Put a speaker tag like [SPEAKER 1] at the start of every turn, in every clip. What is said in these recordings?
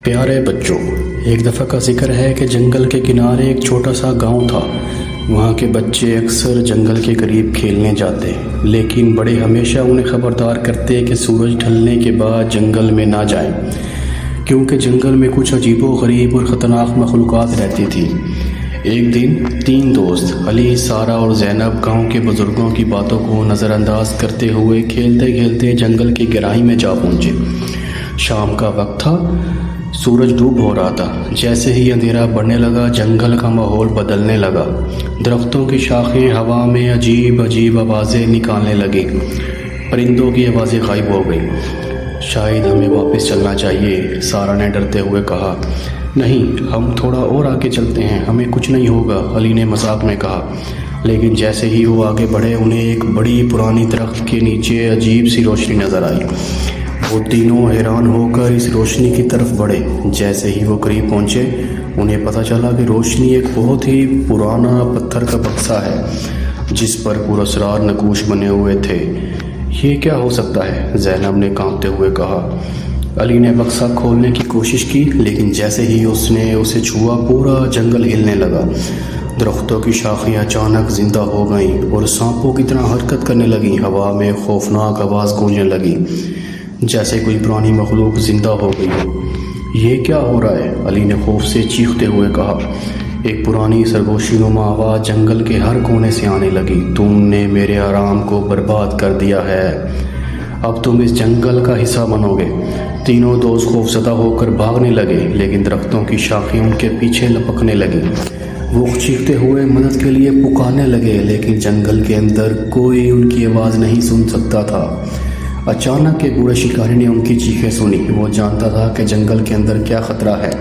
[SPEAKER 1] پیارے بچوں، ایک دفعہ کا ذکر ہے کہ جنگل کے کنارے ایک چھوٹا سا گاؤں تھا۔ وہاں کے بچے اکثر جنگل کے قریب کھیلنے جاتے، لیکن بڑے ہمیشہ انہیں خبردار کرتے کہ سورج ڈھلنے کے بعد جنگل میں نہ جائیں، کیونکہ جنگل میں کچھ عجیب و غریب اور خطرناک مخلوقات رہتی تھی۔ ایک دن 3 دوست علی، سارہ اور زینب گاؤں کے بزرگوں کی باتوں کو نظر انداز کرتے ہوئے کھیلتے کھیلتے جنگل کی گہرائی میں جا پہنچے۔ شام کا وقت تھا، سورج ڈوب ہو رہا تھا۔ جیسے ہی اندھیرا بڑھنے لگا، جنگل کا ماحول بدلنے لگا۔ درختوں کی شاخیں ہوا میں عجیب عجیب آوازیں نکالنے لگیں، پرندوں کی آوازیں غائب ہو گئیں۔ شاید ہمیں واپس چلنا چاہیے، سارہ نے ڈرتے ہوئے کہا۔ نہیں، ہم تھوڑا اور آگے چلتے ہیں، ہمیں کچھ نہیں ہوگا، علی نے مذاق میں کہا۔ لیکن جیسے ہی وہ آگے بڑھے، انہیں ایک بڑی پرانی درخت کے نیچے عجیب سی روشنی نظر آئی۔ وہ تینوں حیران ہو کر اس روشنی کی طرف بڑھے۔ جیسے ہی وہ قریب پہنچے، انہیں پتہ چلا کہ روشنی ایک بہت ہی پرانا پتھر کا بکسا ہے، جس پر پراسرار نقوش بنے ہوئے تھے۔ یہ کیا ہو سکتا ہے؟ زینب نے کانپتے ہوئے کہا۔ علی نے بکسا کھولنے کی کوشش کی، لیکن جیسے ہی اس نے اسے چھوا، پورا جنگل ہلنے لگا۔ درختوں کی شاخیں اچانک زندہ ہو گئیں اور سانپوں کی طرح حرکت کرنے لگیں۔ ہوا میں خوفناک آواز گونجنے لگی، جیسے کوئی پرانی مخلوق زندہ ہو گئی ہو۔ یہ کیا ہو رہا ہے؟ علی نے خوف سے چیختے ہوئے کہا۔ ایک پرانی سرگوشی نما آواز جنگل کے ہر کونے سے آنے لگی۔ تم نے میرے آرام کو برباد کر دیا ہے، اب تم اس جنگل کا حصہ بنو گے۔ تینوں دوست خوفزدہ ہو کر بھاگنے لگے، لیکن درختوں کی شاخیں ان کے پیچھے لپکنے لگیں۔ وہ چیختے ہوئے مدد کے لیے پکارنے لگے، لیکن جنگل کے اندر کوئی ان کی آواز نہیں سن سکتا تھا۔ اچانک ایک بوڑھے شکاری نے ان کی چیخیں سنی۔ وہ جانتا تھا کہ جنگل کے اندر کیا خطرہ ہے،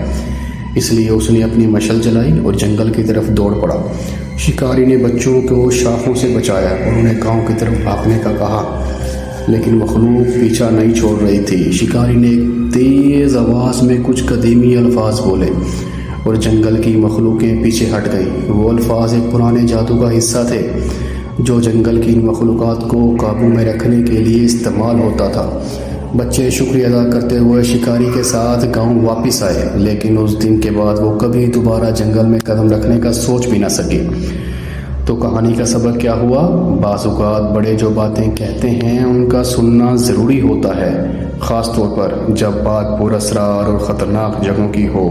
[SPEAKER 1] اس لیے اس نے اپنی مشل جلائی اور جنگل کی طرف دوڑ پڑا۔ شکاری نے بچوں کو شاخوں سے بچایا اور انہیں گاؤں کی طرف بھاگنے کا کہا، لیکن مخلوق پیچھا نہیں چھوڑ رہی تھی۔ شکاری نے ایک تیز آواز میں کچھ قدیمی الفاظ بولے اور جنگل کی مخلوقیں پیچھے ہٹ گئیں۔ وہ الفاظ ایک پرانے جادو کا حصہ تھے، جو جنگل کی ان مخلوقات کو قابو میں رکھنے کے لیے استعمال ہوتا تھا۔ بچے شکریہ ادا کرتے ہوئے شکاری کے ساتھ گاؤں واپس آئے، لیکن اس دن کے بعد وہ کبھی دوبارہ جنگل میں قدم رکھنے کا سوچ بھی نہ سکے۔ تو کہانی کا سبق کیا ہوا؟ بعض اوقات بڑے جو باتیں کہتے ہیں ان کا سننا ضروری ہوتا ہے، خاص طور پر جب بات پر اسرار اور خطرناک جگہوں کی ہو۔